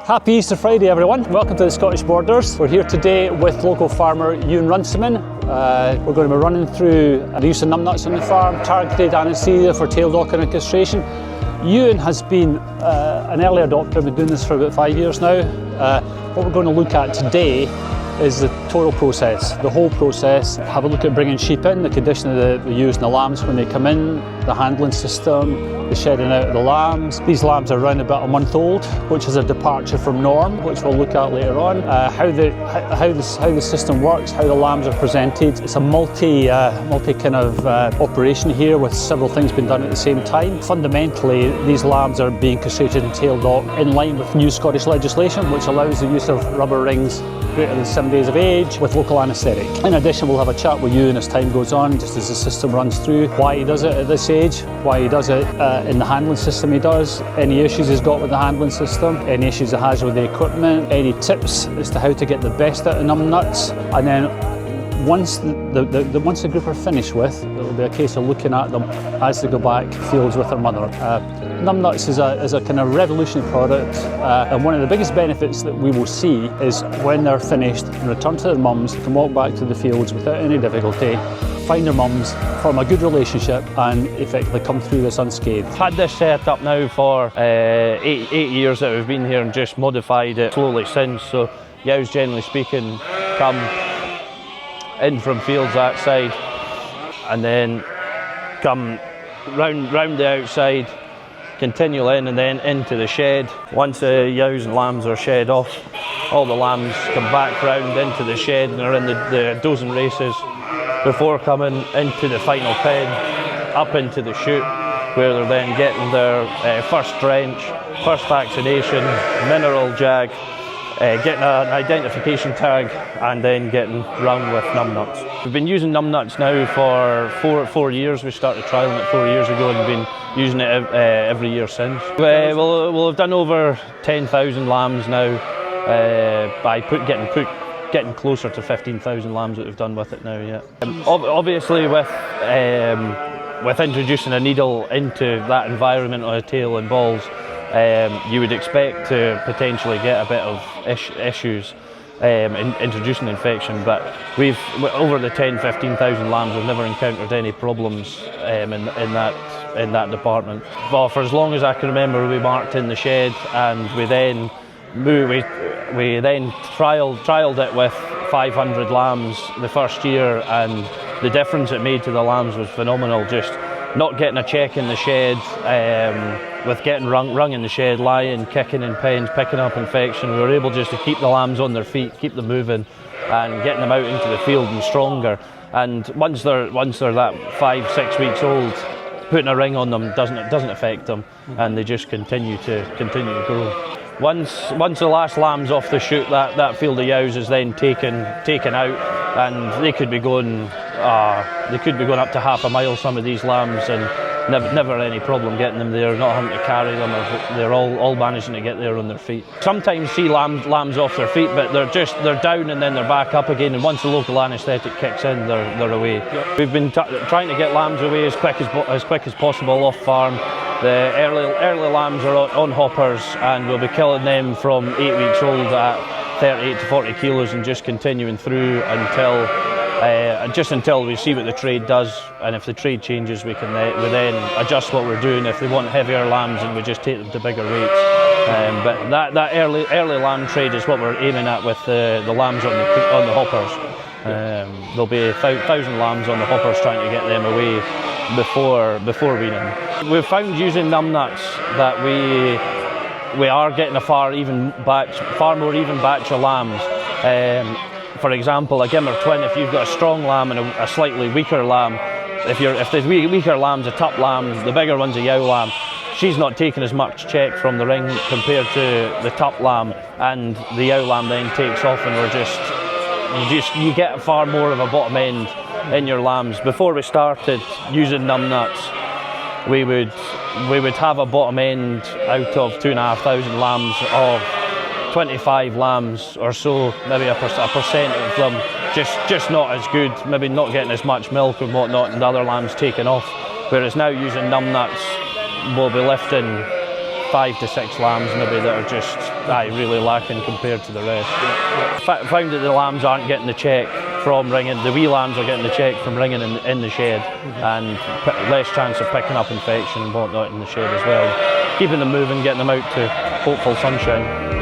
Happy Easter Friday everyone. Welcome to the Scottish Borders. We're here today with local farmer Ewan Runciman. We're going to be running through the use of numnuts on the farm, targeted anaesthesia for tail docking and castration. Ewan has been an early adopter, been doing this for about 5 years now. What we're going to look at today is the total process, the whole process. Have a look at bringing sheep in, the condition of the ewes and the lambs when they come in, the handling system, the shedding out of the lambs. These lambs are around about a month old, which is a departure from norm, which we'll look at later on. How the system works, how the lambs are presented. It's a multi kind of operation here with several things being done at the same time. Fundamentally, these lambs are being castrated and tail docked in line with new Scottish legislation, which allows the use of rubber rings greater than 7 days of age with local anaesthetic. In addition, we'll have a chat with Ewan as time goes on, just as the system runs through, why he does it at this age, why he does it in the handling system he does, any issues he's got with the handling system, any issues he has with the equipment, any tips as to how to get the best out of numnuts. And then once the group are finished with, it'll be a case of looking at them as they go back fields with their mother. Numnuts is a kind of revolutionary product, and one of the biggest benefits that we will see is when they're finished and return to their mums, they can walk back to the fields without any difficulty, find their mums, form a good relationship and effectively come through this unscathed. I've had this set up now for eight years that we've been here and just modified it slowly since. So ewes, generally speaking, come in from fields that side and then come round the outside, continue in and then into the shed. Once the ewes and lambs are shed off, all the lambs come back round into the shed and are in the dozen races before coming into the final pen, up into the chute, where they're then getting their first drench, first vaccination, mineral jag, getting an identification tag and then getting rung with numnuts. We've been using numnuts now for four years. We started trialling it 4 years ago and been using it every year since. We'll have done over 10,000 lambs now by getting closer to 15,000 lambs that we've done with it now. Yeah. Obviously with introducing a needle into that environment on a tail and balls, you would expect to potentially get a bit of issues in introducing infection, but we've over the 10-15,000 lambs, we've never encountered any problems in that department. Well, for as long as I can remember, we marked in the shed and we then trialled it with 500 lambs the first year, and the difference it made to the lambs was phenomenal. Just not getting a check in the shed, with getting rung in the shed, lying, kicking in pens, picking up infection, we were able just to keep the lambs on their feet, keep them moving and getting them out into the field and stronger. And once they're that 5-6 weeks old, putting a ring on them doesn't affect them, and they just continue to grow. Once the last lamb's off the chute, that field of ewes is then taken out, and they could be going up to half a mile, some of these lambs, and never any problem getting them there, not having to carry them, or they're all managing to get there on their feet. Sometimes see lambs off their feet, but they're down and then they're back up again, and once the local anaesthetic kicks in, they're away. Yep. We've been trying to get lambs away as quick as possible off farm. The early lambs are on hoppers, and we'll be killing them from 8 weeks old at 38 to 40 kilos and just continuing through until we see what the trade does, and if the trade changes, we then adjust what we're doing. If they want heavier lambs, and we just take them to bigger weights. But that early lamb trade is what we're aiming at with the lambs on the hoppers. There'll be 1,000 lambs on the hoppers, trying to get them away before weaning. We've found using numnuts that we are getting a far more even batch of lambs. For example, a Gimmer twin, if you've got a strong lamb and a slightly weaker lamb, if the weaker lamb's a tup lamb, the bigger one's a yow lamb, she's not taking as much check from the ring compared to the tup lamb, and the yow lamb then takes off, and you get far more of a bottom end in your lambs. Before we started using numnuts, we would have a bottom end out of 2,500 lambs of 25 lambs or so, maybe a percent of them just not as good, maybe not getting as much milk and whatnot, and the other lambs taking off. Whereas now using numnuts, we'll be lifting 5 to 6 lambs maybe that are just really lacking compared to the rest. Found that the lambs aren't getting the check from ringing, the wee lambs are getting the check from ringing in the shed, and less chance of picking up infection and whatnot in the shed as well. Keeping them moving, getting them out to hopeful sunshine.